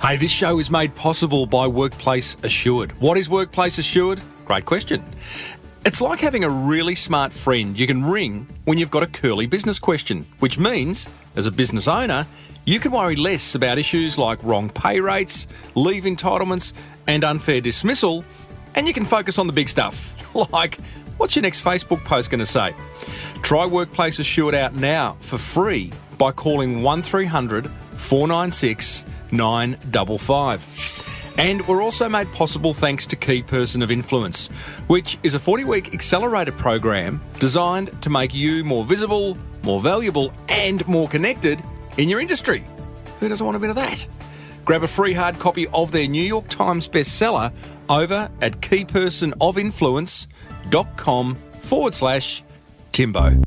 Hey, this show is made possible by Workplace Assured. What is Workplace Assured? Great question. It's like having a really smart friend you can ring when you've got a curly business question, which means, as a business owner, you can worry less about issues like wrong pay rates, leave entitlements, and unfair dismissal, and you can focus on the big stuff, like what's your next Facebook post going to say? Try Workplace Assured out now for free by calling 1300 496 955. And we're also made possible thanks to Key Person of Influence, which is a 40-week accelerator program designed to make you more visible, more valuable, and more connected in your industry. Who doesn't want a bit of that? Grab a free hard copy of their New York Times bestseller over at keypersonofinfluence.com/Timbo.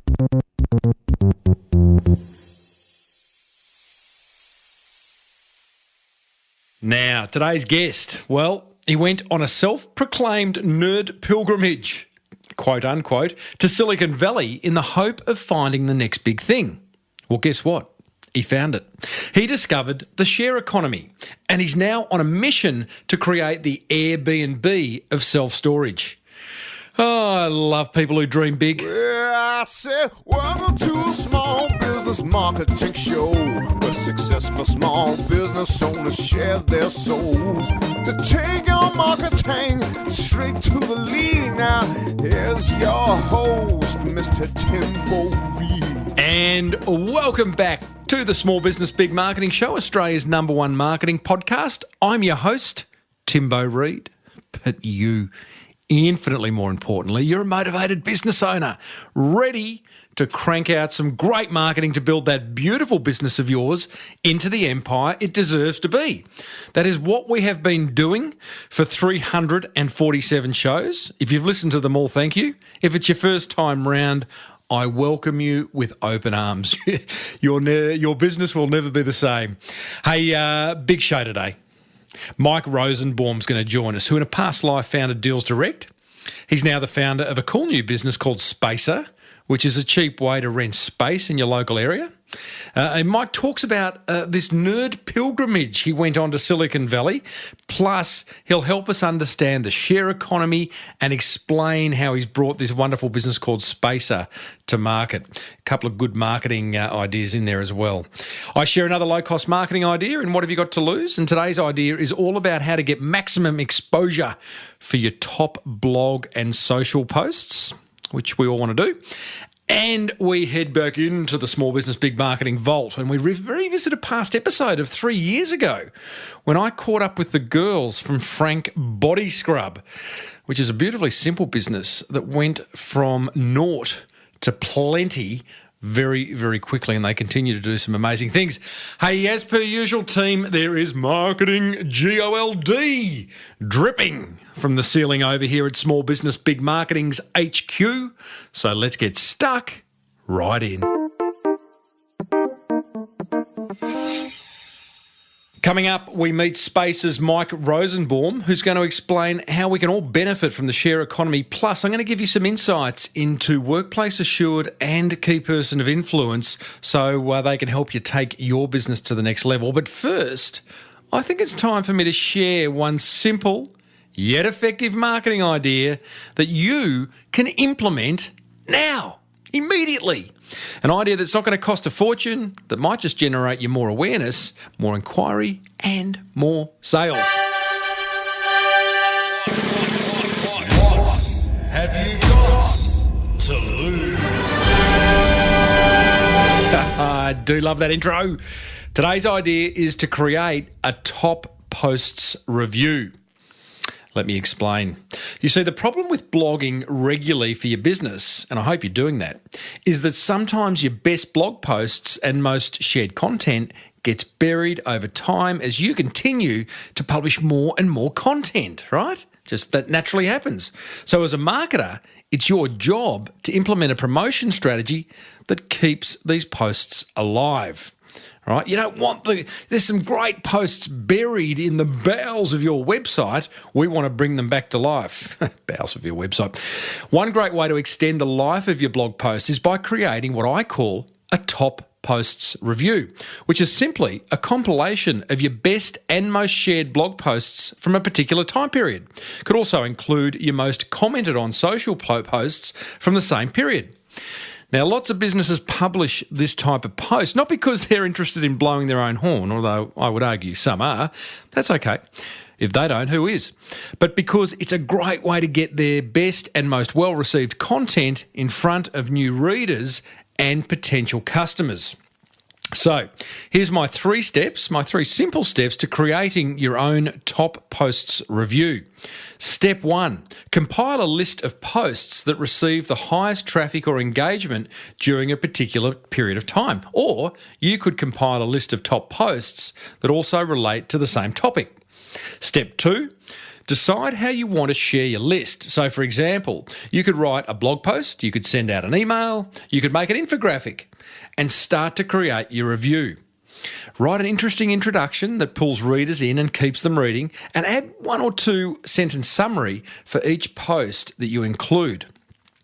Now, today's guest, well, he went on a self-proclaimed nerd pilgrimage, quote unquote, to Silicon Valley in the hope of finding the next big thing. Well, guess what? He found it. He discovered the share economy, and he's now on a mission to create the AirBnB of self-storage. Oh, I love people who dream big. Well, I said, welcome to a small business marketing show, where successful small business owners share their souls to take your marketing straight to the lead. Now, here's your host, Mr. Timbo Reid. And welcome back to the Small Business Big Marketing Show, Australia's #1 marketing podcast. I'm your host, Timbo Reid, but you, infinitely more importantly, you're a motivated business owner, ready to crank out some great marketing to build that beautiful business of yours into the empire it deserves to be. That is what we have been doing for 347 shows. If you've listened to them all, thank you. If it's your first time round, I welcome you with open arms. Your business will never be the same. Hey, big show today. Mike Rosenbaum's going to join us, who in a past life founded Deals Direct. He's now the founder of a cool new business called Spacer, which is a cheap way to rent space in your local area. And Mike talks about this nerd pilgrimage he went on to Silicon Valley. Plus, he'll help us understand the share economy and explain how he's brought this wonderful business called Spacer to market. A couple of good marketing ideas in there as well. I share another low-cost marketing idea in What Have You Got to Lose? And today's idea is all about how to get maximum exposure for your top blog and social posts, which we all want to do. And we head back into the Small Business Big Marketing Vault, and we revisit a past episode of 3 years ago when I caught up with the girls from Frank Body Scrub, which is a beautifully simple business that went from naught to plenty very, very quickly, and they continue to do some amazing things. Hey, as per usual, team, there is marketing GOLD dripping from the ceiling over here at Small Business Big Marketing's HQ. So let's get stuck right in. Coming up, we meet Spacer's Mike Rosenbaum, who's going to explain how we can all benefit from the share economy. Plus, I'm going to give you some insights into Workplace Assured and Key Person of Influence so they can help you take your business to the next level. But first, I think it's time for me to share one simple yet effective marketing idea that you can implement now, immediately. An idea that's not going to cost a fortune, that might just generate you more awareness, more inquiry, and more sales. What have you got to lose? I do love that intro. Today's idea is to create a top posts review. Let me explain. You see, the problem with blogging regularly for your business, and I hope you're doing that, is that sometimes your best blog posts and most shared content gets buried over time as you continue to publish more and more content, right? Just that naturally happens. So as a marketer, it's your job to implement a promotion strategy that keeps these posts alive. Right? You don't want there's some great posts buried in the bowels of your website. We want to bring them back to life. Bowels of your website. One great way to extend the life of your blog post is by creating what I call a top Posts review, which is simply a compilation of your best and most shared blog posts from a particular time period. Could also include your most commented on social posts from the same period. Now, lots of businesses publish this type of post, not because they're interested in blowing their own horn, although I would argue some are. That's okay. If they don't, who is? But because it's a great way to get their best and most well-received content in front of new readers and potential customers. So, here's my three simple steps to creating your own top posts review. Step 1, compile a list of posts that receive the highest traffic or engagement during a particular period of time. Or you could compile a list of top posts that also relate to the same topic. Step 2, decide how you want to share your list. So, for example, you could write a blog post, you could send out an email, you could make an infographic, and start to create your review. Write an interesting introduction that pulls readers in and keeps them reading, and add 1 or 2 sentence summary for each post that you include.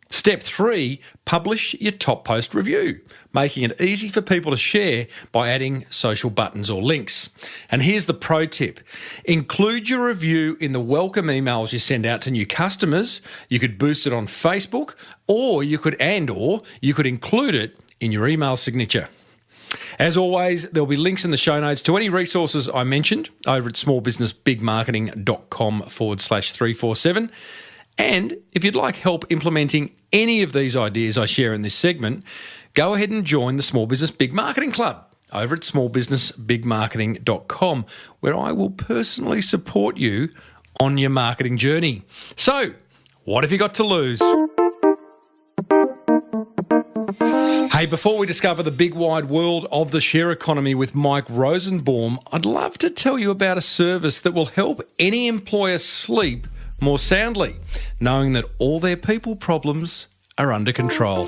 Step 3, publish your top post review, making it easy for people to share by adding social buttons or links. And here's the pro tip. Include your review in the welcome emails you send out to new customers. You could boost it on Facebook, or you could include it in your email signature. As always, there'll be links in the show notes to any resources I mentioned over at smallbusinessbigmarketing.com/347. And if you'd like help implementing any of these ideas I share in this segment, go ahead and join the Small Business Big Marketing Club over at smallbusinessbigmarketing.com, where I will personally support you on your marketing journey. So, what have you got to lose? Hey, before we discover the big wide world of the share economy with Mike Rosenbaum, I'd love to tell you about a service that will help any employer sleep more soundly, knowing that all their people problems are under control.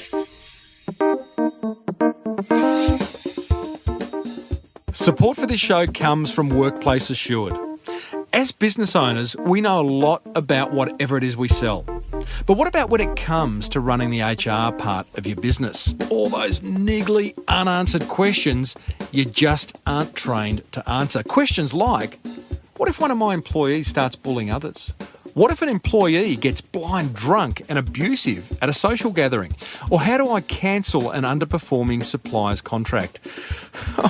Support for this show comes from Workplace Assured. As business owners, we know a lot about whatever it is we sell. But what about when it comes to running the HR part of your business? All those niggly, unanswered questions you just aren't trained to answer. Questions like, what if one of my employees starts bullying others? What if an employee gets blind drunk and abusive at a social gathering? Or how do I cancel an underperforming supplier's contract?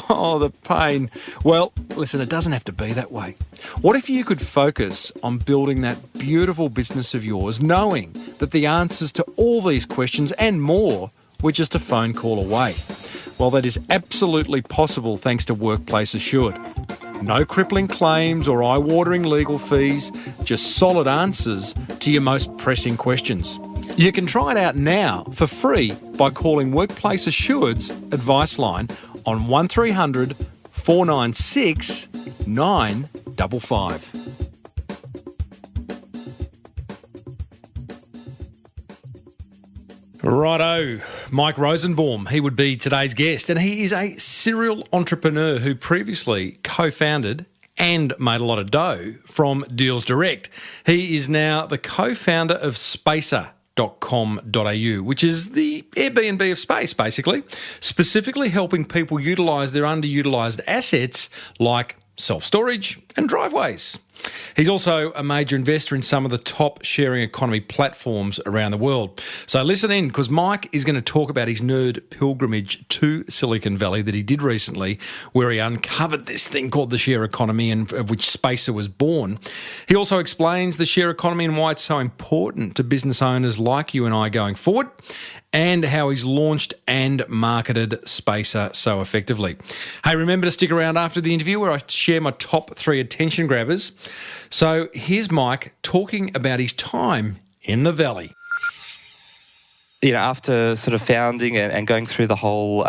Oh, the pain. Well, listen, it doesn't have to be that way. What if you could focus on building that beautiful business of yours, knowing that the answers to all these questions and more were just a phone call away? Well, that is absolutely possible thanks to Workplace Assured. No crippling claims or eye-watering legal fees, just solid answers to your most pressing questions. You can try it out now for free by calling Workplace Assured's advice line on 1300 496 955. Righto, Mike Rosenbaum, he would be today's guest, and he is a serial entrepreneur who previously co-founded and made a lot of dough from Deals Direct. He is now the co-founder of Spacer.com.au, which is the Airbnb of space, basically, specifically helping people utilise their underutilised assets like self-storage and driveways. He's also a major investor in some of the top sharing economy platforms around the world. So listen in, because Mike is going to talk about his nerd pilgrimage to Silicon Valley that he did recently, where he uncovered this thing called the share economy and of which Spacer was born. He also explains the share economy and why it's so important to business owners like you and I going forward, and how he's launched and marketed Spacer so effectively. Hey, remember to stick around after the interview where I share my top 3 attention grabbers. So here's Mike talking about his time in the Valley. You know, after sort of founding and going through the whole,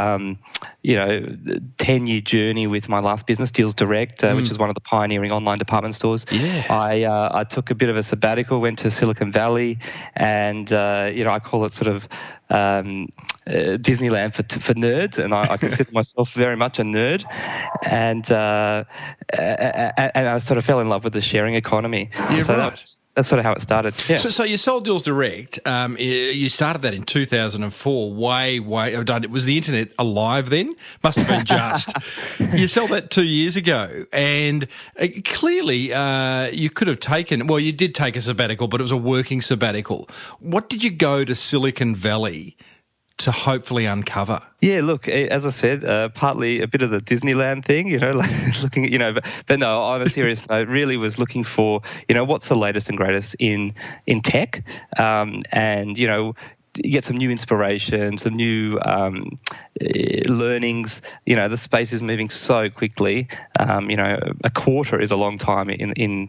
10-year journey with my last business, Deals Direct, which is one of the pioneering online department stores, I took a bit of a sabbatical, went to Silicon Valley, and, I call it sort of Disneyland for nerds, and I consider myself very much a nerd, and I sort of fell in love with the sharing economy. Yeah, so right. that's sort of how it started. Yeah. So you sold Deals Direct. You started that in 2004. Way. Was the internet alive then? Must have been just. You sold that 2 years ago, and clearly you could have taken. Well, you did take a sabbatical, but it was a working sabbatical. What did you go to Silicon Valley to hopefully uncover? Yeah, look, as I said, partly a bit of the Disneyland thing, like looking at, but no, on a serious note, really was looking for, what's the latest and greatest in tech, and, you get some new inspiration, some new learnings. The space is moving so quickly. A quarter is a long time in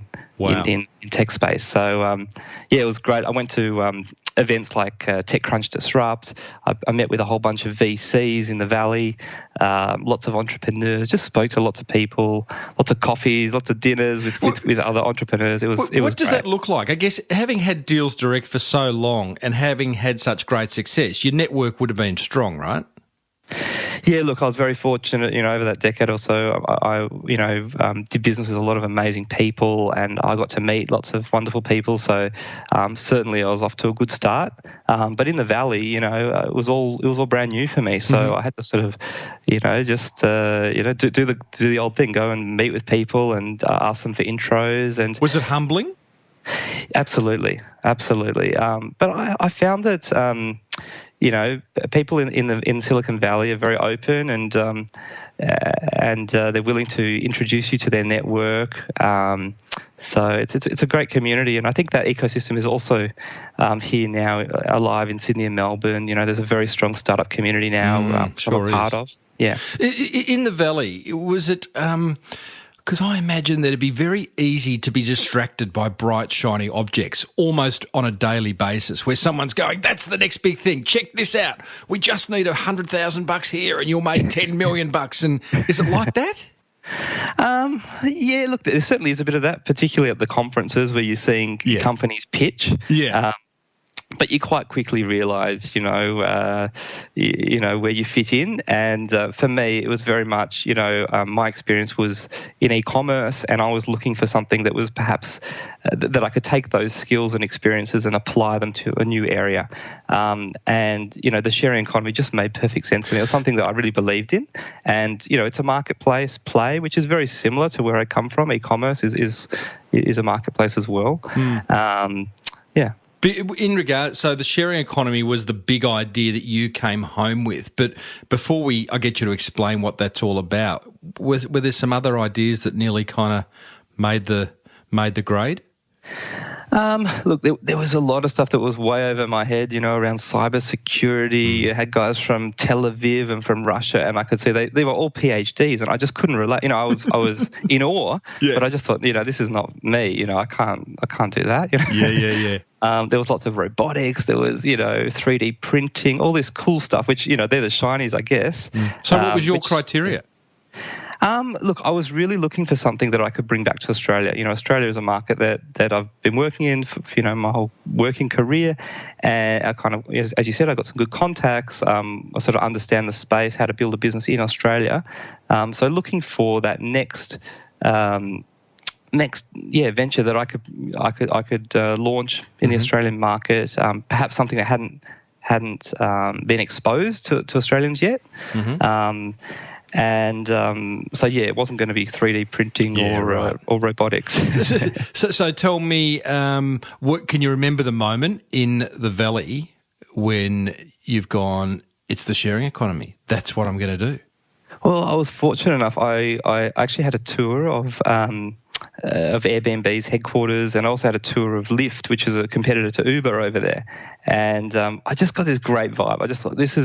tech space. So, it was great. I went to events like TechCrunch Disrupt. I met with a whole bunch of VCs in the Valley, lots of entrepreneurs, just spoke to lots of people, lots of coffees, lots of dinners with other entrepreneurs. What does that look like? I guess having had Deals Direct for so long and having had such great success, your network would have been strong, right? Yeah, look, I was very fortunate, over that decade or so. I did business with a lot of amazing people, and I got to meet lots of wonderful people. So certainly I was off to a good start. But in the Valley, it was all brand new for me. So I had to sort of, just do the old thing, go and meet with people and ask them for intros. And was it humbling? Absolutely. But I found that. People in Silicon Valley are very open and they're willing to introduce you to their network. So it's a great community, and I think that ecosystem is also here now, alive in Sydney and Melbourne. There's a very strong startup community now. I'm a part of. Yeah. In the Valley, was it? Because I imagine that it'd be very easy to be distracted by bright, shiny objects almost on a daily basis, where someone's going, "That's the next big thing. Check this out. We just need $100,000 here, and you'll make $10 million." And is it like that? Yeah. Look, there certainly is a bit of that, particularly at the conferences where you're seeing companies pitch. Yeah. But you quite quickly realise, where you fit in. And for me, it was very much, my experience was in e-commerce, and I was looking for something that was perhaps that I could take those skills and experiences and apply them to a new area. And, the sharing economy just made perfect sense to me. It was something that I really believed in. And, it's a marketplace play, which is very similar to where I come from. E-commerce is a marketplace as well. Yeah. In regard, so the sharing economy was the big idea that you came home with. But before I get you to explain what that's all about, were there some other ideas that nearly kind of made the grade? Look, there was a lot of stuff that was way over my head, around cybersecurity. You had guys from Tel Aviv and from Russia, and I could see they were all PhDs, and I just couldn't relate. I was in awe, but I just thought, this is not me. I can't do that. Yeah. There was lots of robotics. There was, 3D printing, all this cool stuff, which, they're the shinies, I guess. So what was your criteria? Look, I was really looking for something that I could bring back to Australia. Australia is a market that I've been working in for, my whole working career. And I kind of, as you said, I got some good contacts. I sort of understand the space, how to build a business in Australia. So looking for that next venture that I could launch in the Australian market. Perhaps something that hadn't been exposed to Australians yet. It wasn't going to be 3D printing or robotics. So tell me, what can you remember the moment in the Valley when you've gone, it's the sharing economy, that's what I'm going to do? Well, I was fortunate enough. I actually had a tour of Airbnb's headquarters, and I also had a tour of Lyft, which is a competitor to Uber over there. And I just got this great vibe. I just thought, this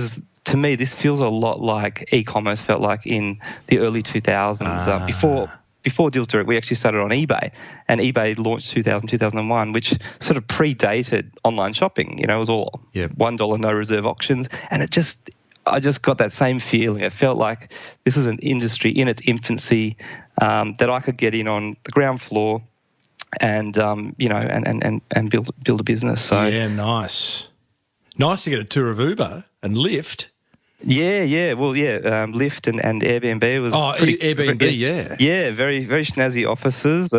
feels a lot like e-commerce felt like in the early 2000s. Before Deals Direct, we actually started on eBay, and eBay launched 2001, which sort of predated online shopping. It was all $1 no reserve auctions, and I just got that same feeling. It felt like this is an industry in its infancy that I could get in on the ground floor and build a business. So yeah, nice to get a tour of Uber and Lyft. Yeah. Well, Lyft and Airbnb was Airbnb, yeah. Yeah, very, very snazzy offices.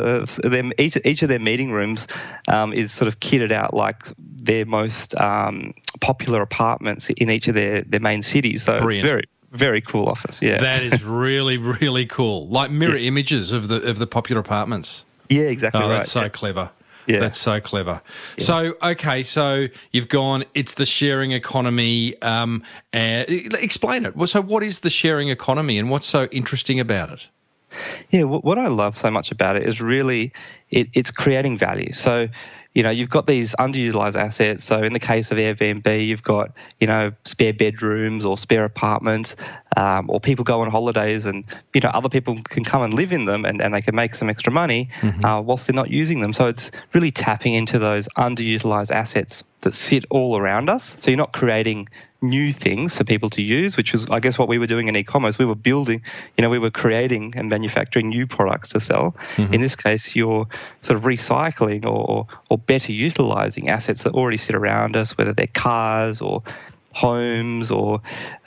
Each of their meeting rooms is sort of kitted out like their most popular apartments in each of their main cities. So Brilliant. It's very, very cool office, yeah. That is really, really cool. Like mirror images of the popular apartments. Yeah, exactly right. That's so clever. Yeah. That's so clever. Yeah. So you've gone, it's the sharing economy. Explain it. So what is the sharing economy and what's so interesting about it? Yeah, what I love so much about it is really it's creating value. So, you've got these underutilized assets. So in the case of Airbnb, you've got, spare bedrooms or spare apartments, or people go on holidays and, other people can come and live in them and they can make some extra money whilst they're not using them. So it's really tapping into those underutilized assets that sit all around us. So you're not creating new things for people to use, which is, I guess, what we were doing in e-commerce. We were building, we were creating and manufacturing new products to sell. In this case, you're sort of recycling or better utilizing assets that already sit around us, whether they're cars or homes or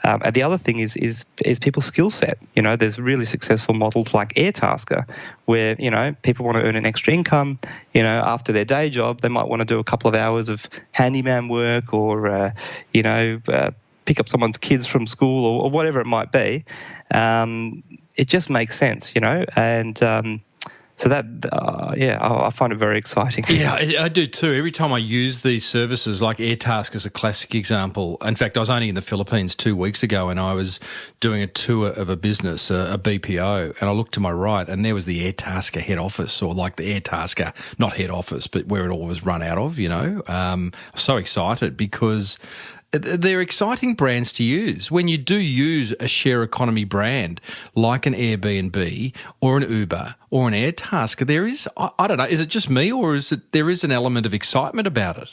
and the other thing is people's skill set. There's really successful models like Airtasker where people want to earn an extra income. After their day job, they might want to do a couple of hours of handyman work or pick up someone's kids from school or whatever it might be. It just makes sense, and so that, I find it very exciting. Yeah, I do too. Every time I use these services, like Airtask is a classic example. In fact, I was only in the Philippines 2 weeks ago and I was doing a tour of a business, a BPO, and I looked to my right and there was the Airtasker head office, or like the Airtasker, not head office, but where it all was run out of, so excited because they're exciting brands to use. When you do use a share economy brand like an Airbnb or an Uber or an Airtasker, there is, I don't know, is it just me or there is an element of excitement about it?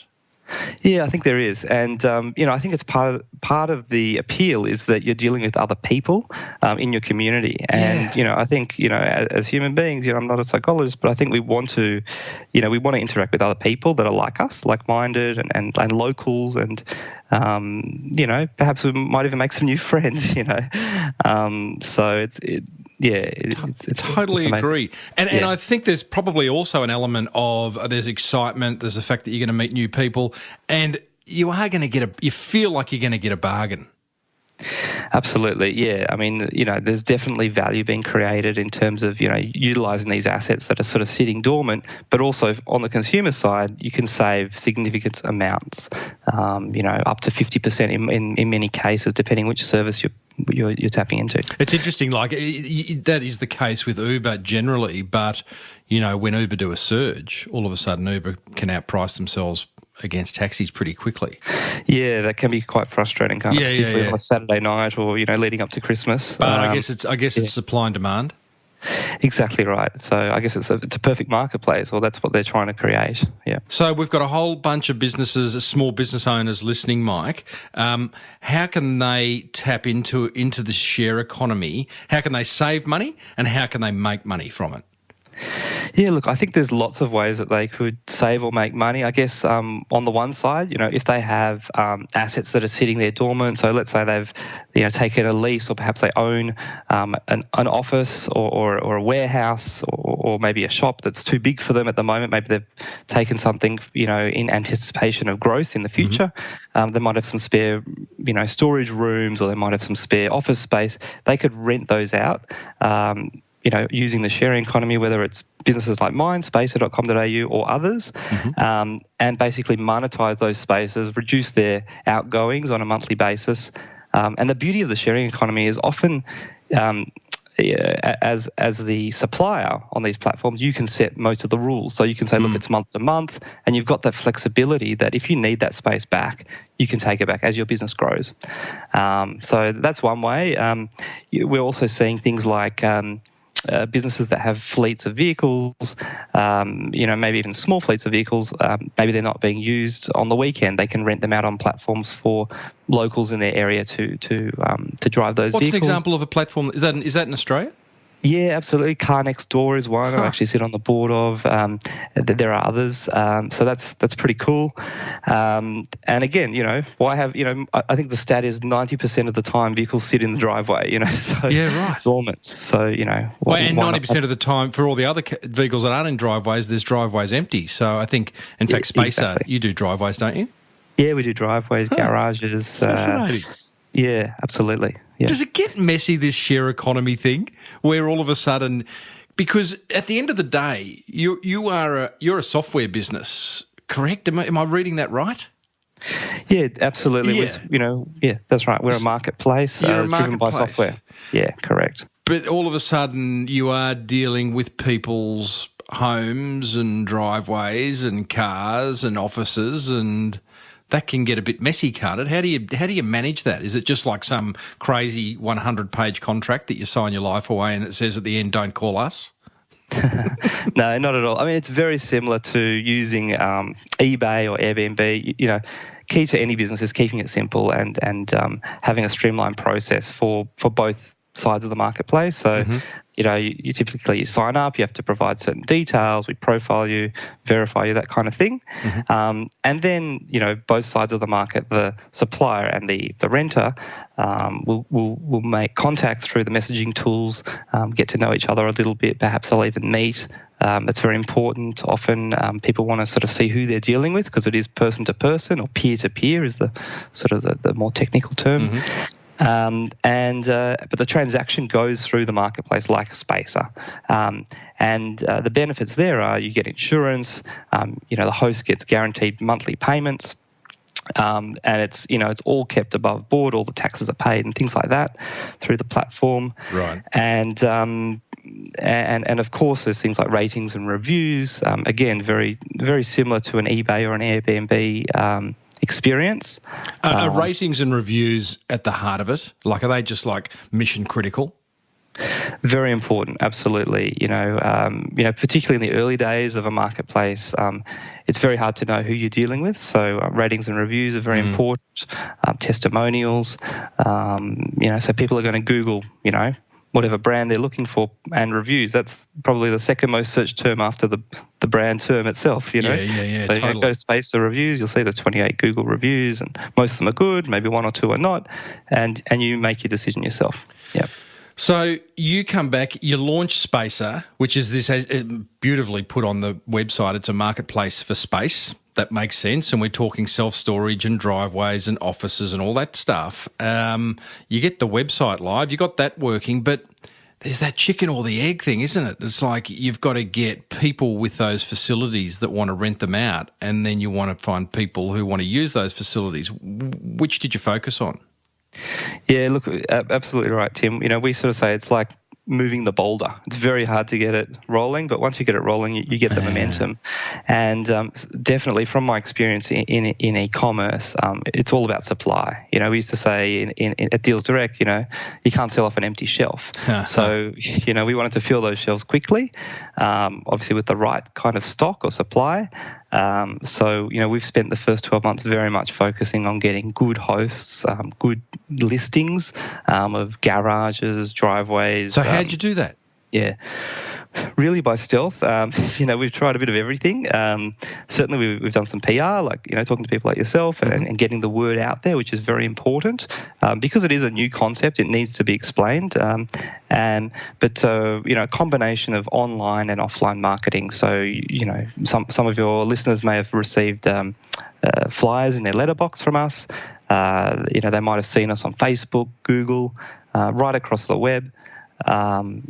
Yeah, I think there is, and I think it's part of the appeal is that you're dealing with other people in your community, and I think as human beings, I'm not a psychologist, but I think we want to, we want to interact with other people that are like us, like-minded, and locals, and perhaps we might even make some new friends, so it's totally agree. And I think there's probably also an element of there's excitement, there's the fact that you're going to meet new people, and you are going to you feel like you're going to get a bargain. Absolutely, yeah. I mean, there's definitely value being created in terms of, utilising these assets that are sort of sitting dormant, but also on the consumer side, you can save significant amounts, up to 50% in many cases, depending which service you're tapping into. It's interesting, like that is the case with Uber generally, but, when Uber do a surge, all of a sudden Uber can outprice themselves against taxis pretty quickly. Yeah, that can be quite frustrating, can't it? Particularly on a Saturday night or leading up to Christmas. But I guess it's supply and demand. Exactly right. So I guess it's a perfect marketplace, or that's what they're trying to create. Yeah. So we've got a whole bunch of businesses, small business owners listening, Mike. How can they tap into the share economy? How can they save money, and how can they make money from it? Yeah, look, I think there's lots of ways that they could save or make money. I guess on the one side, if they have assets that are sitting there dormant, so let's say they've taken a lease, or perhaps they own an office or a warehouse or maybe a shop that's too big for them at the moment. Maybe they've taken something in anticipation of growth in the future. They might have some spare storage rooms, or they might have some spare office space. They could rent those out. Using the sharing economy, whether it's businesses like mine, spacer.com.au or others, and basically monetize those spaces, reduce their outgoings on a monthly basis. And the beauty of the sharing economy is often, as the supplier on these platforms, you can set most of the rules. So you can say, look, it's month to month, and you've got that flexibility that if you need that space back, you can take it back as your business grows. So that's one way. We're also seeing things like businesses that have fleets of vehicles, maybe even small fleets of vehicles. Maybe they're not being used on the weekend. They can rent them out on platforms for locals in their area to drive those vehicles. What's an example of a platform? Is that in Australia? Yeah, absolutely. Car Next Door is one I actually sit on the board of. There are others, so that's pretty cool. And again, why have I think the stat is 90% of the time vehicles sit in the driveway. So Yeah, right. dormant. So Well, and 90% of the time for all the other vehicles that aren't in driveways, there's driveways empty. So I think, in fact, Spacer, exactly. you do driveways, don't you? Yeah, we do driveways, garages. Fascinating. Yeah, absolutely. Yeah. Does it get messy, this share economy thing, where all of a sudden, because at the end of the day, you're a software business, correct? Am I reading that right? Yeah, absolutely. Yeah. That's right. We're a marketplace, You're a driven by marketplace. software. Yeah, correct. But all of a sudden, you are dealing with people's homes and driveways and cars and offices, and that can get a bit messy, can't it? How do you manage that? Is it just like some crazy 100-page contract that you sign your life away and it says at the end, "Don't call us"? No, not at all. I mean, it's very similar to using eBay or Airbnb. Key to any business is keeping it simple and having a streamlined process for both sides of the marketplace. So, you typically sign up, you have to provide certain details, we profile you, verify you, that kind of thing. And then, both sides of the market, the supplier and the renter, will make contact through the messaging tools, get to know each other a little bit, perhaps they'll even meet. That's very important. Often people want to sort of see who they're dealing with because it is person to person or peer to peer is the sort of the more technical term. But the transaction goes through the marketplace like a spacer. The benefits there are you get insurance, the host gets guaranteed monthly payments, and it's all kept above board, all the taxes are paid and things like that through the platform. Right. And of course there's things like ratings and reviews, again very, very similar to an eBay or an Airbnb experience. Are ratings and reviews at the heart of it? Like, are they just like mission critical? Very important, absolutely. Particularly in the early days of a marketplace, it's very hard to know who you're dealing with. So ratings and reviews are very important. Testimonials, so people are going to Google, whatever brand they're looking for, and reviews. That's probably the second most searched term after the brand term itself, Yeah, So totally. you go to Spacer reviews, you'll see there's 28 Google reviews, and most of them are good, maybe one or two are not, and you make your decision yourself. Yeah. So you come back, you launch Spacer, which is this beautifully put on the website. It's a marketplace for space. That makes sense. And we're talking self-storage and driveways and offices and all that stuff. You get the website live, you got that working, but there's that chicken or the egg thing, isn't it? It's like you've got to get people with those facilities that want to rent them out, and then you want to find people who want to use those facilities. Which did you focus on? Yeah, look, absolutely right, Tim. We sort of say it's like moving the boulder. It's very hard to get it rolling, but once you get it rolling, you get the momentum. And definitely from my experience in e-commerce, it's all about supply. We used to say at Deals Direct, you can't sell off an empty shelf. So, we wanted to fill those shelves quickly, obviously with the right kind of stock or supply. So, we've spent the first 12 months very much focusing on getting good hosts, good listings of garages, driveways. So how'd you do that? Yeah, really by stealth. We've tried a bit of everything. Certainly we've done some PR, like, talking to people like yourself and getting the word out there, which is very important. Because it is a new concept, it needs to be explained. But a combination of online and offline marketing. So, some of your listeners may have received flyers in their letterbox from us. They might have seen us on Facebook, Google, right across the web.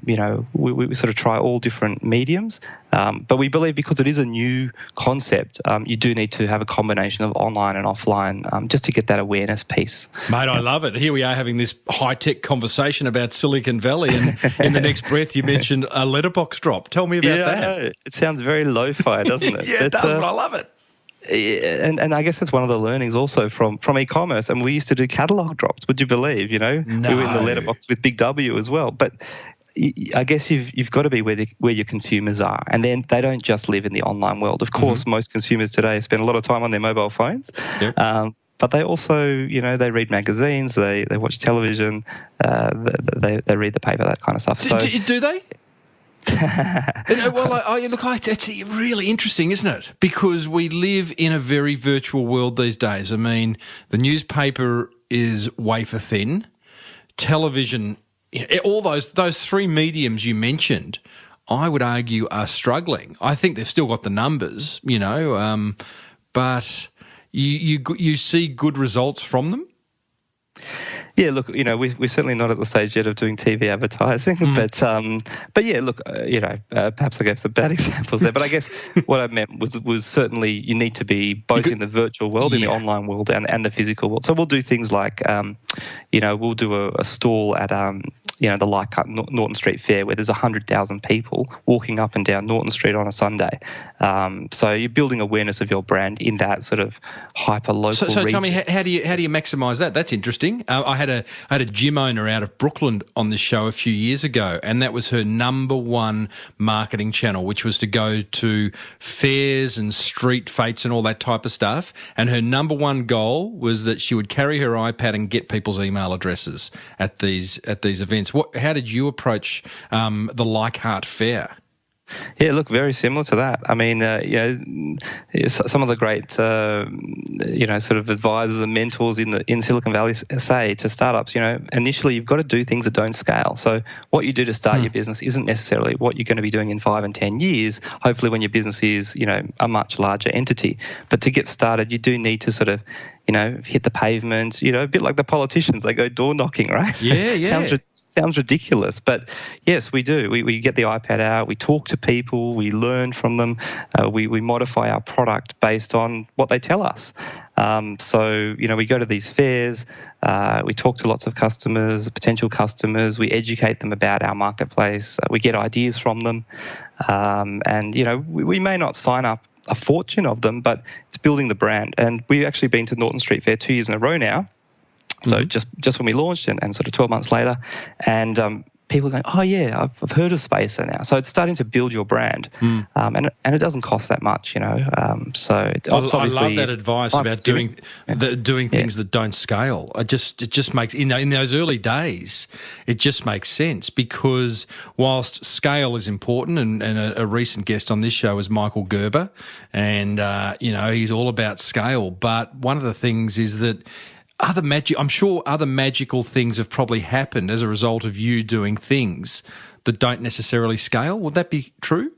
We sort of try all different mediums, but we believe because it is a new concept, you do need to have a combination of online and offline just to get that awareness piece. Mate, I love it. Here we are having this high-tech conversation about Silicon Valley, and in the next breath you mentioned a letterbox drop. Tell me about that. I know. It sounds very lo-fi, doesn't it? Yeah, it does, but I love it. And I guess that's one of the learnings also from e-commerce. And we used to do catalogue drops, would you believe? No. We were in the letterbox with Big W as well. But I guess you've got to be where your consumers are. And then they don't just live in the online world. Of course, most consumers today spend a lot of time on their mobile phones. Yep. but they also, they read magazines, they watch television, they read the paper, that kind of stuff. Do they? It's really interesting, isn't it? Because we live in a very virtual world these days. I mean, the newspaper is wafer thin, television, all those three mediums you mentioned, I would argue are struggling. I think they've still got the numbers, but you see good results from them. Yeah, look, we're certainly not at the stage yet of doing TV advertising, but yeah, look, perhaps I gave some bad examples there, but I guess what I meant was certainly you need to be both in the virtual world, in the online world, and the physical world. So we'll do things like, we'll do a stall at the Leichhardt Norton Street Fair where there's 100,000 people walking up and down Norton Street on a Sunday. So you're building awareness of your brand in that sort of hyper-local So region. tell me, how do you maximise that? That's interesting. I had a gym owner out of Brooklyn on this show a few years ago, and that was her number one marketing channel, which was to go to fairs and street fetes and all that type of stuff. And her number one goal was that she would carry her iPad and get people's email addresses at these events. How did you approach the Leichhardt Fair? Yeah, look, very similar to that. I mean, some of the great, sort of advisors and mentors in Silicon Valley say to startups, initially you've got to do things that don't scale. So what you do to start your business isn't necessarily what you're going to be doing in 5 and 10 years, hopefully when your business is, a much larger entity. But to get started, you do need to sort of, hit the pavement, a bit like the politicians, they go door knocking, right? Yeah. Sounds ridiculous, but yes, we do. We get the iPad out, we talk to people, we learn from them, we modify our product based on what they tell us. So, we go to these fairs, we talk to lots of customers, potential customers, we educate them about our marketplace, we get ideas from them, and, we may not sign up a fortune of them, but it's building the brand. And we've actually been to Norton Street Fair 2 years in a row now. So just when we launched and sort of 12 months later, and people are going, oh yeah, I've heard of Spacer now. So it's starting to build your brand, and it doesn't cost that much, So it's I love that advice about doing things that don't scale. It just makes in those early days, it just makes sense because whilst scale is important, and a recent guest on this show is Michael Gerber, and he's all about scale. But one of the things is that I'm sure other magical things have probably happened as a result of you doing things that don't necessarily scale. Would that be true?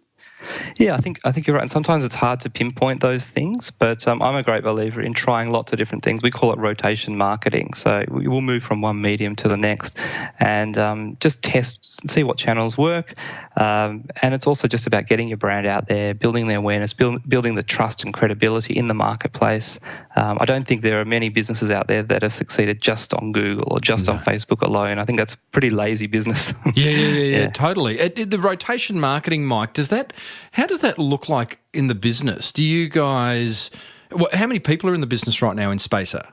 Yeah, I think you're right. And sometimes it's hard to pinpoint those things, but I'm a great believer in trying lots of different things. We call it rotation marketing. So we will move from one medium to the next and just test and see what channels work. And it's also just about getting your brand out there, building the awareness, building the trust and credibility in the marketplace. I don't think there are many businesses out there that have succeeded just on Google or just on Facebook alone. I think that's pretty lazy business. Yeah, totally. The rotation marketing, Mike, how does that look like in the business? Do you guys, how many people are in the business right now in Spacer?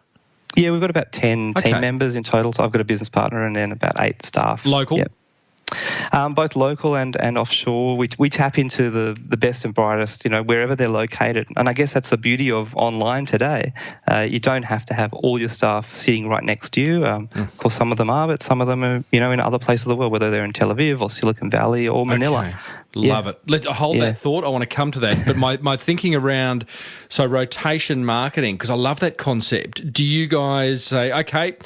Yeah, we've got about 10 team members in total. So I've got a business partner and then about 8 staff. Local? Yep. Both local and offshore. We tap into the best and brightest, wherever they're located. And I guess that's the beauty of online today. You don't have to have all your staff sitting right next to you. Of course, some of them are, but some of them are, in other places of the world, whether they're in Tel Aviv or Silicon Valley or Manila. Okay. Love it. Let's hold that thought. I want to come to that. But my thinking around, rotation marketing, because I love that concept. Do you guys say, okay,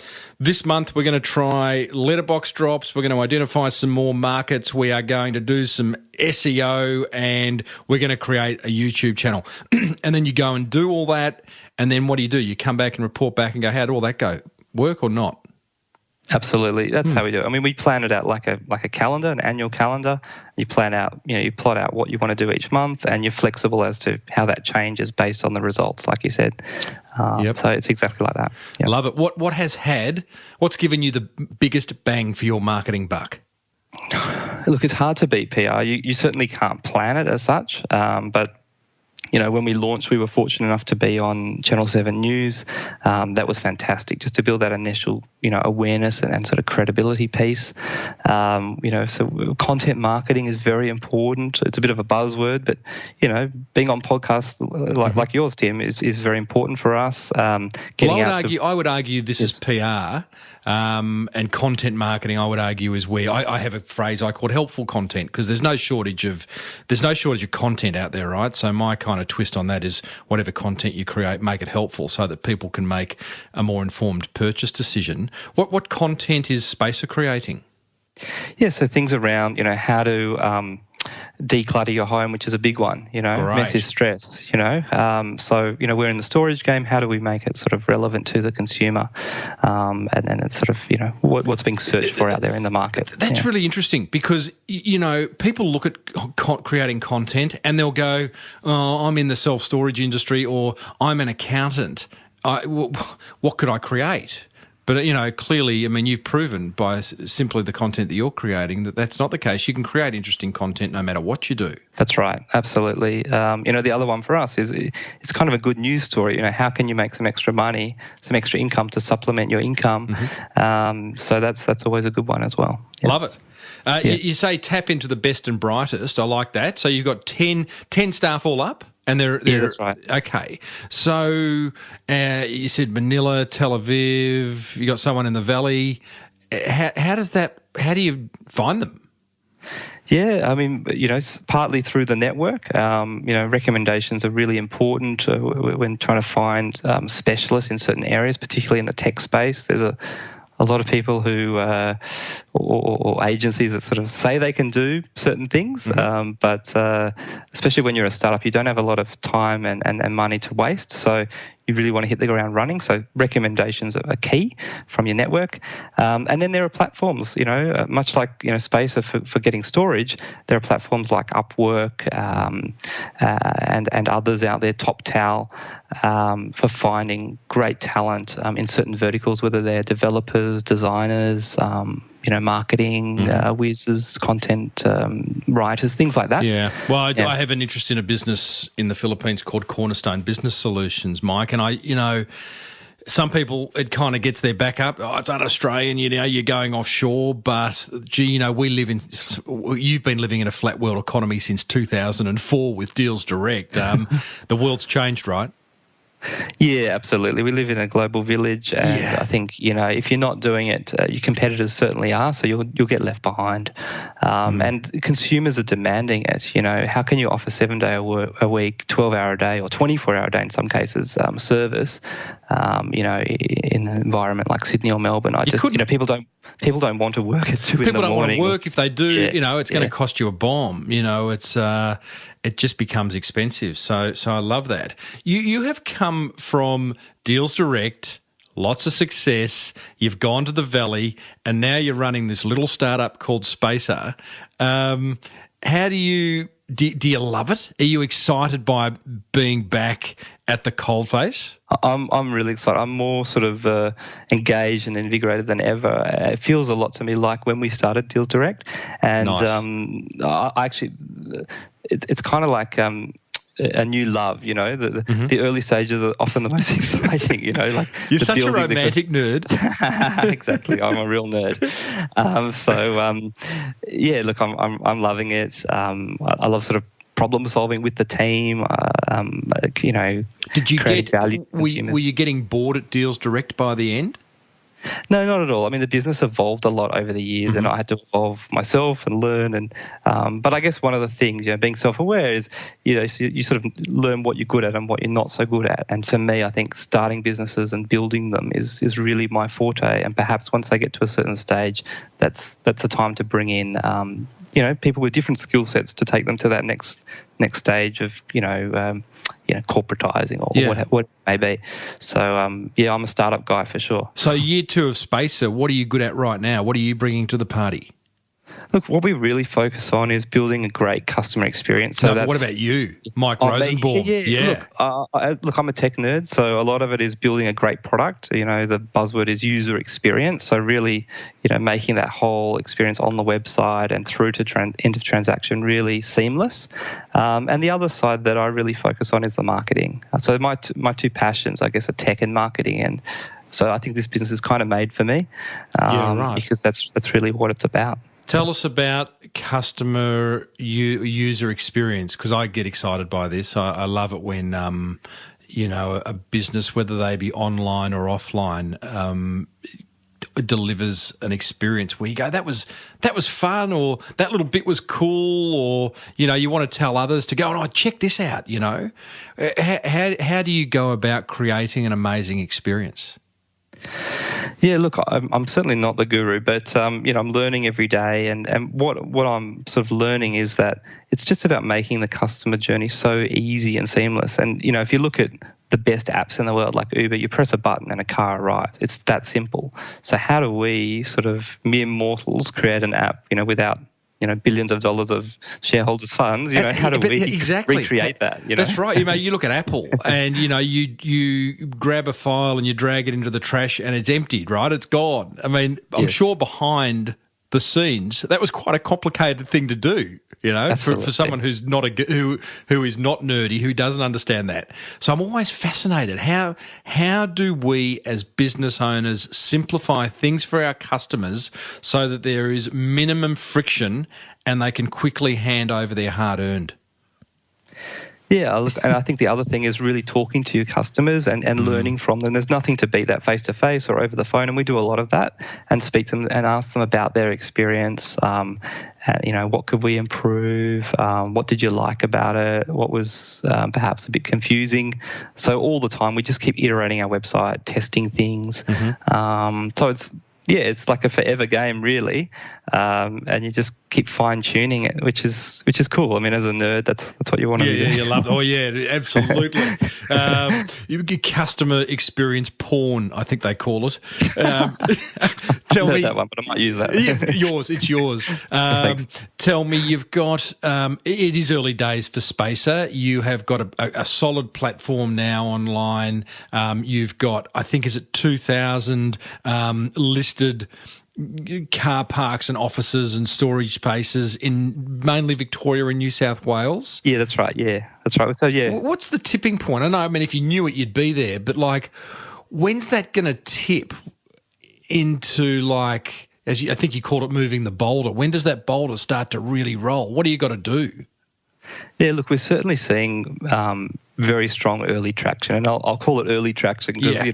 this month we're going to try letterbox drops, we're going to identify some more markets, we are going to do some SEO, and we're going to create a YouTube channel. And then you go and do all that, and then what do? You come back and report back and go, how did all that go? Work or not? Absolutely. That's how we do it. I mean, we plan it out like a calendar, an annual calendar. You plan out, you plot out what you want to do each month, and you're flexible as to how that changes based on the results, like you said. So it's exactly like that. Yep. Love it. What's given you the biggest bang for your marketing buck? Look, it's hard to beat PR. You certainly can't plan it as such, but when we launched, we were fortunate enough to be on Channel 7 News. That was fantastic, just to build that initial, awareness and sort of credibility piece. So content marketing is very important. It's a bit of a buzzword, but, being on podcasts like yours, Tim, is very important for us. I would argue this is PR. And content marketing, I would argue, is where I have a phrase I call helpful content, because there's no shortage of content out there, right? So my kind of twist on that is whatever content you create, make it helpful so that people can make a more informed purchase decision. What content is Spacer creating? Yeah, so things around how to declutter your home, which is a big one, mess is stress, so, we're in the storage game. How do we make it sort of relevant to the consumer? And then it's sort of, what's being searched for out there in the market. That's really interesting, because, people look at creating content and they'll go, oh, I'm in the self-storage industry, or I'm an accountant. What could I create? But, clearly, you've proven by simply the content that you're creating that that's not the case. You can create interesting content no matter what you do. That's right. Absolutely. The other one for us is it's kind of a good news story. How can you make some extra money, some extra income to supplement your income? Mm-hmm. So that's always a good one as well. Yeah. Love it. You say tap into the best and brightest. I like that. So you've got 10 staff all up? And they're that's right. Okay. So you said Manila, Tel Aviv. You got someone in the Valley. How do you find them? Yeah, partly through the network. Recommendations are really important when trying to find specialists in certain areas, particularly in the tech space. There's a lot of people who or agencies that sort of say they can do certain things, mm-hmm. But especially when you're a startup, you don't have a lot of time and money to waste. So you really want to hit the ground running. So recommendations are key from your network. And then there are platforms, much like, Spacer for getting storage, there are platforms like Upwork and others out there, TopTal, for finding great talent in certain verticals, whether they're developers, designers, marketing, whizzes, content writers, things like that. Yeah. Well, I have an interest in a business in the Philippines called Cornerstone Business Solutions, Mike, and some people, it kind of gets their back up. Oh, it's un-Australian, you're going offshore, but you've been living in a flat world economy since 2004 with Deals Direct. The world's changed, right? Yeah, absolutely. We live in a global village, and I think if you're not doing it, your competitors certainly are. So you'll get left behind, and consumers are demanding it. How can you offer 7 day a week, 12-hour a day, or 24-hour a day in some cases in an environment like Sydney or Melbourne? People don't want to work at 2 in the morning. People don't want to work. If they do, it's going to cost you a bomb. It just becomes expensive. So I love that. You have come from Deals Direct, lots of success. You've gone to the Valley, and now you're running this little startup called Spacer. How do you love it? Are you excited by being back at the coalface? I'm really excited. I'm more sort of engaged and invigorated than ever. It feels a lot to me like when we started Deals Direct, and nice. It's kind of like a new love, the early stages are often the most exciting, You're such a romantic nerd. Exactly. I'm a real nerd. Look, I'm loving it. I love sort of problem solving with the team, Did you creating value to consumers. Were you getting bored at Deals Direct by the end? No, not at all. The business evolved a lot over the years, and I had to evolve myself and learn. And but I guess one of the things, being self-aware is, so you sort of learn what you're good at and what you're not so good at. And for me, I think starting businesses and building them is really my forte. And perhaps once they get to a certain stage, that's the time to bring in people with different skill sets to take them to that next stage of corporatizing or what it may be. So I'm a startup guy for sure. So year 2 of Spacer, what are you good at right now? What are you bringing to the party? Look, what we really focus on is building a great customer experience. So what about you, Mike Rosenbaum? Yeah. Look, I'm a tech nerd, so a lot of it is building a great product. You know, the buzzword is user experience. So really, you know, making that whole experience on the website and through to end of transaction really seamless. And the other side that I really focus on is the marketing. So my two passions, I guess, are tech and marketing. And so I think this business is kind of made for me, because that's really what it's about. Tell us about customer user experience, because I get excited by this. I love it when, a business, whether they be online or offline, delivers an experience where you go, that was fun, or that little bit was cool, or, you want to tell others to go, oh, check this out, How do you go about creating an amazing experience? Yeah, look, I'm certainly not the guru, but I'm learning every day, and what I'm sort of learning is that it's just about making the customer journey so easy and seamless. And if you look at the best apps in the world, like Uber, you press a button and a car arrives. It's that simple. So how do we sort of mere mortals create an app, without billions of dollars of shareholders' funds, how do we recreate that? That's right. You look at Apple and, you grab a file and you drag it into the trash and it's emptied, right? It's gone. I mean, I'm sure behind the scenes, that was quite a complicated thing to do, for someone who's not who is not nerdy, who doesn't understand that. So I'm always fascinated. How do we as business owners simplify things for our customers so that there is minimum friction and they can quickly hand over their hard-earned? Yeah, look, and I think the other thing is really talking to your customers and learning from them. There's nothing to beat that face-to-face or over the phone, and we do a lot of that, and speak to them and ask them about their experience. What could we improve? What did you like about it? What was perhaps a bit confusing? So all the time we just keep iterating our website, testing things. So it's like a forever game, really, and you just keep fine-tuning it, which is cool. I mean, as a nerd, that's what you want to do. Yeah, you love it. Oh, yeah, absolutely. You get customer experience porn, I think they call it. Tell me that one, but I might use that. It's yours. Tell me, you've got. It is early days for Spacer. You have got a solid platform now online. You've got, I think, is it 2,000 listed car parks and offices and storage spaces in mainly Victoria and New South Wales? Yeah, that's right. So, yeah. What's the tipping point? I know, if you knew it, you'd be there, but, when's that going to tip into, I think you called it moving the boulder. When does that boulder start to really roll? What do you got to do? Yeah, look, we're certainly seeing very strong early traction, and I'll call it early traction because we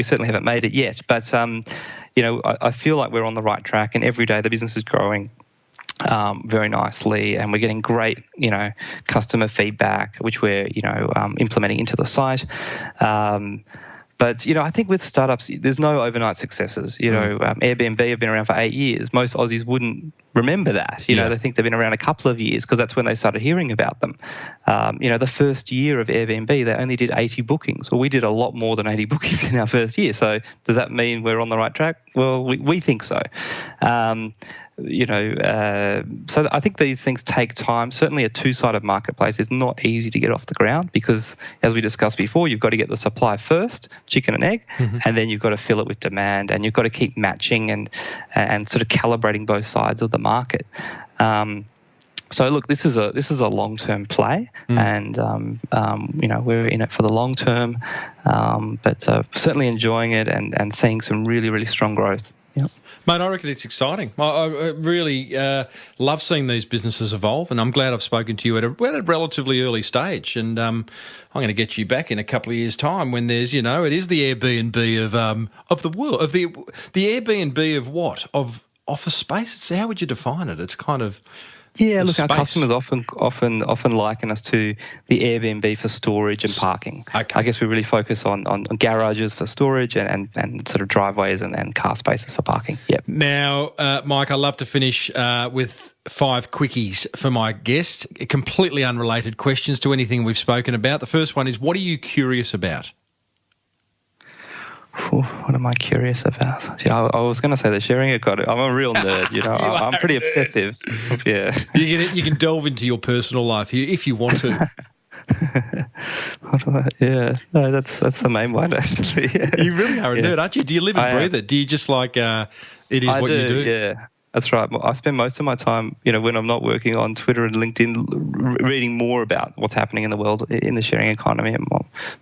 certainly haven't made it yet. But I feel like we're on the right track, and every day the business is growing very nicely, and we're getting great customer feedback, which we're implementing into the site. But, I think with startups, there's no overnight successes. Airbnb have been around for 8 years. Most Aussies wouldn't remember that. They think they've been around a couple of years because that's when they started hearing about them. The first year of Airbnb, they only did 80 bookings. Well, we did a lot more than 80 bookings in our first year. So does that mean we're on the right track? Well, we think so. So I think these things take time. Certainly a two-sided marketplace is not easy to get off the ground because, as we discussed before, you've got to get the supply first, chicken and egg, and then you've got to fill it with demand, and you've got to keep matching and sort of calibrating both sides of the market. So look, this is a long-term play, and we're in it for the long term, but certainly enjoying it and seeing some really, really strong growth. Yep. Mate, I reckon it's exciting. I really love seeing these businesses evolve, and I'm glad I've spoken to you at a relatively early stage. And I'm going to get you back in a couple of years' time when there's, it is the Airbnb of the world, of the Airbnb of what? Of office space? How would you define it? It's kind of... Yeah, look, our customers often liken us to the Airbnb for storage and parking. Okay. I guess we really focus on garages for storage and sort of driveways and car spaces for parking. Yep. Now, Mike, I love to finish with 5 quickies for my guest, completely unrelated questions to anything we've spoken about. The first one is, what are you curious about? What am I curious about? Yeah, I was going to say the sharing economy. I'm a real nerd, you know. I'm pretty obsessive. Yeah. You can delve into your personal life if you want to. No, that's the main one, actually. Yeah. You really are a nerd, aren't you? Do you live and breathe it? Do you just like it is what you do? Yeah. That's right. I spend most of my time, you know, when I'm not working on Twitter and LinkedIn, reading more about what's happening in the world in the sharing economy, and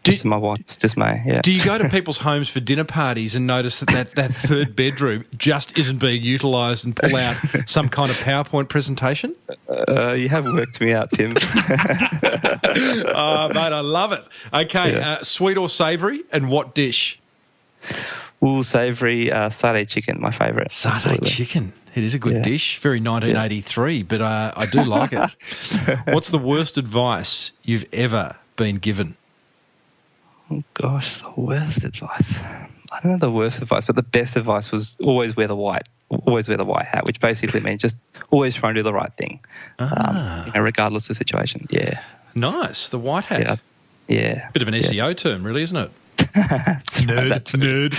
just my wife's dismay. Yeah. Do you go to people's homes for dinner parties and notice that third bedroom just isn't being utilised and pull out some kind of PowerPoint presentation? You have worked me out, Tim. Oh, mate, I love it. Okay, sweet or savoury, and what dish? Ooh, savoury satay chicken, my favourite. Satay chicken. It is a good dish. Very 1983, but I do like it. What's the worst advice you've ever been given? Oh, gosh, the worst advice. I don't know the worst advice, but the best advice was always wear the white hat, which basically means just always try and do the right thing, regardless of the situation. Yeah. Nice. The white hat. Yeah. Bit of an SEO term, really, isn't it? Nerd.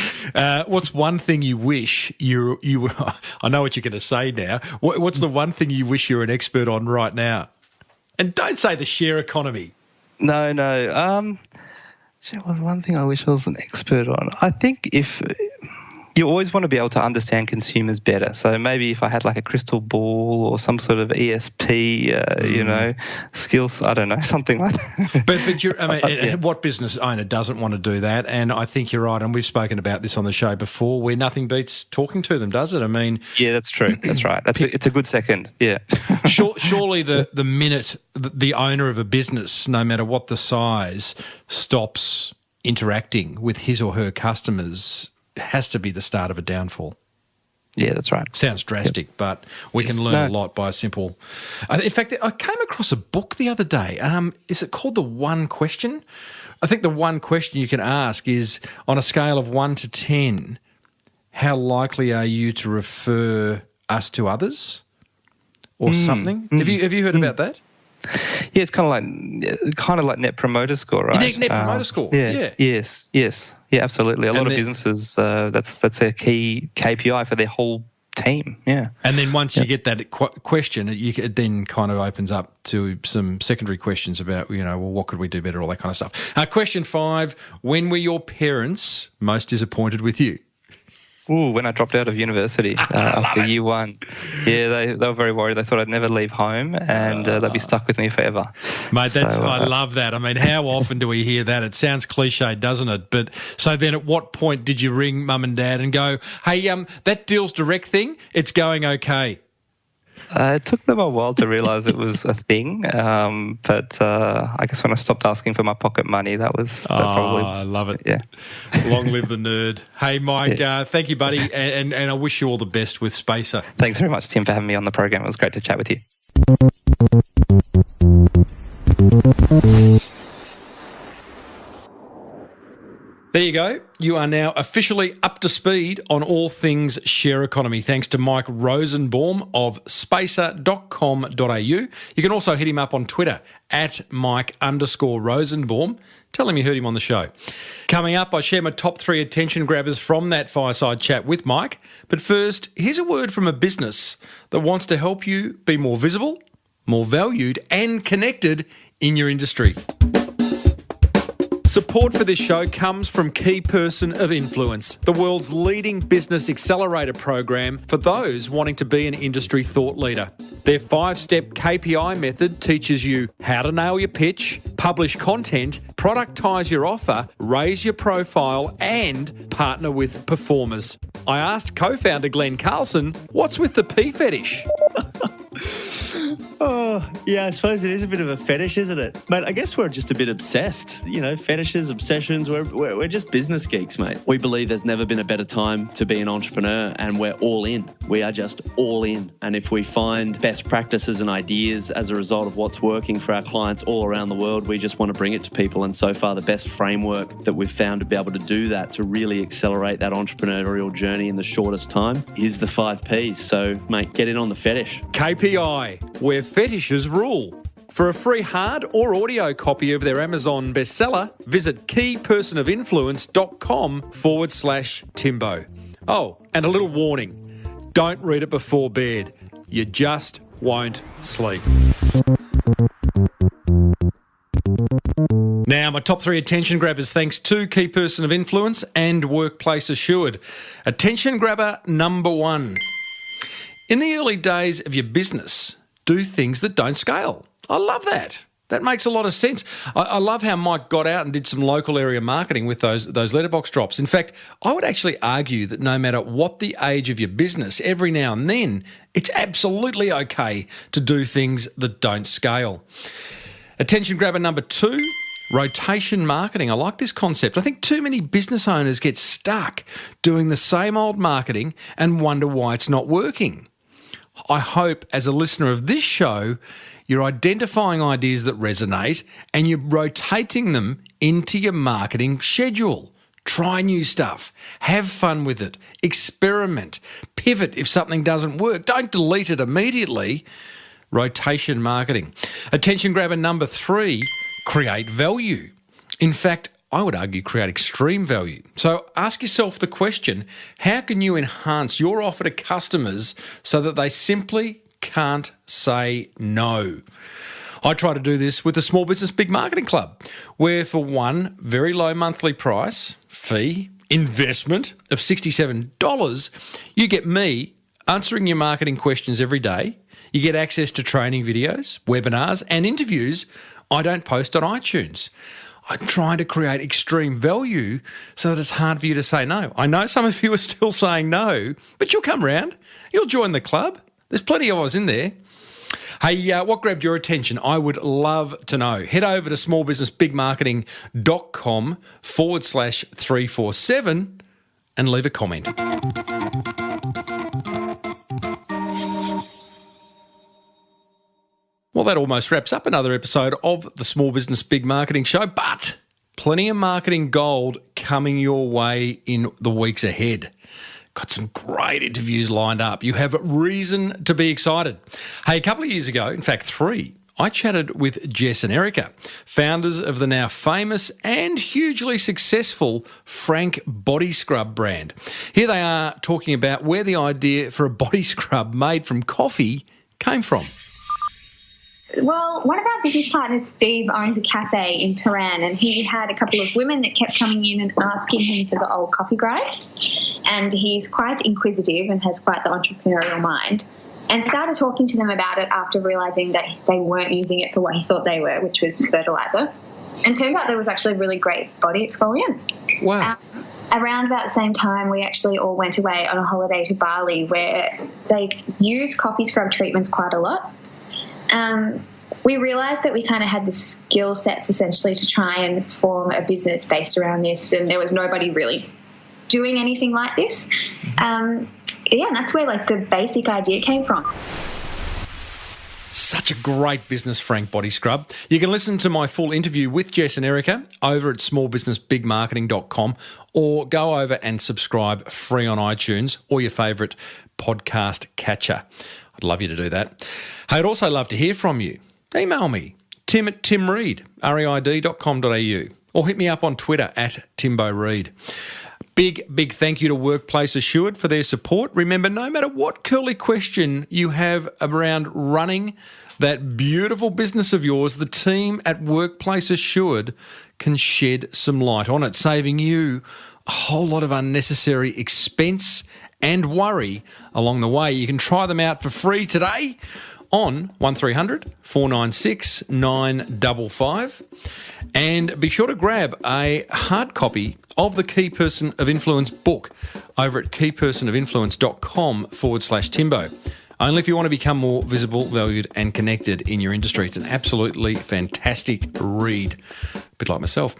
What's one thing you wish you were? I know what you're going to say now. What's the one thing you wish you were an expert on right now? And don't say the share economy. No. One thing I wish I was an expert on. I think if you always want to be able to understand consumers better. So maybe if I had like a crystal ball or some sort of ESP, skills, I don't know, something like that. But what business owner doesn't want to do that? And I think you're right, and we've spoken about this on the show before, where nothing beats talking to them, does it? I mean... Yeah, that's true. That's right. It's a good second, yeah. Surely the minute the owner of a business, no matter what the size, stops interacting with his or her customers, has to be the start of a downfall. Yeah, that's right. Sounds drastic, but we can learn a lot by a simple... In fact, I came across a book the other day. Is it called The One Question? I think the one question you can ask is, on a scale of 1 to 10, how likely are you to refer us to others or something? Have you heard about that? Yeah, it's kind of like Net Promoter Score, right? Net Promoter Score. Yeah. Yes. Yeah, absolutely. A lot of businesses, that's their key KPI for their whole team. Yeah. And then once you get that question, it then kind of opens up to some secondary questions about, what could we do better, all that kind of stuff. Question 5: when were your parents most disappointed with you? Ooh, when I dropped out of university after year 1. Yeah, they were very worried. They thought I'd never leave home and they'd be stuck with me forever. Mate, I love that. I mean, how often do we hear that? It sounds cliche, doesn't it? But so then at what point did you ring mum and dad and go, hey, that Deals Direct thing, it's going okay? It took them a while to realise it was a thing, but I guess when I stopped asking for my pocket money, that probably... I love it. Yeah. Long live the nerd. Hey, Mike, thank you, buddy, and I wish you all the best with Spacer. Thanks very much, Tim, for having me on the program. It was great to chat with you. There you go. You are now officially up to speed on all things share economy, thanks to Mike Rosenbaum of spacer.com.au. You can also hit him up on Twitter at Mike_Rosenbaum. Tell him you heard him on the show. Coming up, I share my top 3 attention grabbers from that fireside chat with Mike. But first, here's a word from a business that wants to help you be more visible, more valued and connected in your industry. Support for this show comes from Key Person of Influence, the world's leading business accelerator program for those wanting to be an industry thought leader. Their 5-step KPI method teaches you how to nail your pitch, publish content, productise your offer, raise your profile, and partner with performers. I asked co-founder Glenn Carlson, what's with the P fetish? Oh, yeah, I suppose it is a bit of a fetish, isn't it? Mate, I guess we're just a bit obsessed. Fetishes, obsessions, we're just business geeks, mate. We believe there's never been a better time to be an entrepreneur, and we're all in. We are just all in. And if we find best practices and ideas as a result of what's working for our clients all around the world, we just want to bring it to people. And so far, the best framework that we've found to be able to do that, to really accelerate that entrepreneurial journey in the shortest time, is the 5 Ps. So, mate, get in on the fetish. KPI, where fetishes rule. For a free hard or audio copy of their Amazon bestseller, visit keypersonofinfluence.com/Timbo. Oh, and a little warning. Don't read it before bed. You just won't sleep. Now, my top 3 attention grabbers, thanks to Key Person of Influence and Workplace Assured. Attention grabber number 1. In the early days of your business, do things that don't scale. I love that. That makes a lot of sense. I love how Mike got out and did some local area marketing with those letterbox drops. In fact, I would actually argue that no matter what the age of your business, every now and then, it's absolutely okay to do things that don't scale. Attention grabber number 2, rotation marketing. I like this concept. I think too many business owners get stuck doing the same old marketing and wonder why it's not working. I hope as a listener of this show, you're identifying ideas that resonate and you're rotating them into your marketing schedule. Try new stuff. Have fun with it. Experiment. Pivot if something doesn't work. Don't delete it immediately. Rotation marketing. Attention grabber number 3, create value. In fact, I would argue create extreme value. So ask yourself the question, how can you enhance your offer to customers so that they simply can't say no? I try to do this with the Small Business Big Marketing Club, where for one very low monthly price, fee, investment of $67, you get me answering your marketing questions every day. You get access to training videos, webinars, and interviews I don't post on iTunes. I'm trying to create extreme value so that it's hard for you to say no. I know some of you are still saying no, but you'll come round. You'll join the club. There's plenty of us in there. Hey, what grabbed your attention? I would love to know. Head over to smallbusinessbigmarketing.com/347 and leave a comment. Well, that almost wraps up another episode of the Small Business Big Marketing Show, but plenty of marketing gold coming your way in the weeks ahead. Got some great interviews lined up. You have reason to be excited. Hey, a couple of years ago, in fact 3, I chatted with Jess and Erica, founders of the now famous and hugely successful Frank Body Scrub brand. Here they are talking about where the idea for a body scrub made from coffee came from. Well, one of our business partners, Steve, owns a cafe in Paran, and he had a couple of women that kept coming in and asking him for the old coffee grind. And he's quite inquisitive and has quite the entrepreneurial mind, and started talking to them about it after realising that they weren't using it for what he thought they were, which was fertiliser. And turns out there was actually a really great body exfoliant. Wow. Around about the same time, we actually all went away on a holiday to Bali where they use coffee scrub treatments quite a lot. We realised that we kind of had the skill sets essentially to try and form a business based around this, and there was nobody really doing anything like this. And that's where like the basic idea came from. Such a great business, Frank Body Scrub. You can listen to my full interview with Jess and Erica over at smallbusinessbigmarketing.com, or go over and subscribe free on iTunes or your favourite podcast catcher. I'd love you to do that. Hey, I'd also love to hear from you. Email me, tim@timreid, reid.com.au, or hit me up on Twitter @TimboReid. Big thank you to Workplace Assured for their support. Remember, no matter what curly question you have around running that beautiful business of yours, the team at Workplace Assured can shed some light on it, saving you a whole lot of unnecessary expense and worry along the way. You can try them out for free today on 1300 496 955. And be sure to grab a hard copy of the Key Person of Influence book over at keypersonofinfluence.com/Timbo. Only if you want to become more visible, valued and connected in your industry. It's an absolutely fantastic read. A bit like myself.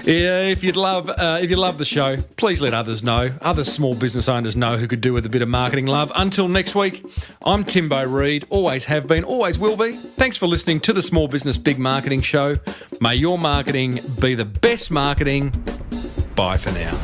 If you love the show, please let others know. Other small business owners know who could do with a bit of marketing love. Until next week, I'm Timbo Reid. Always have been, always will be. Thanks for listening to the Small Business Big Marketing Show. May your marketing be the best marketing. Bye for now.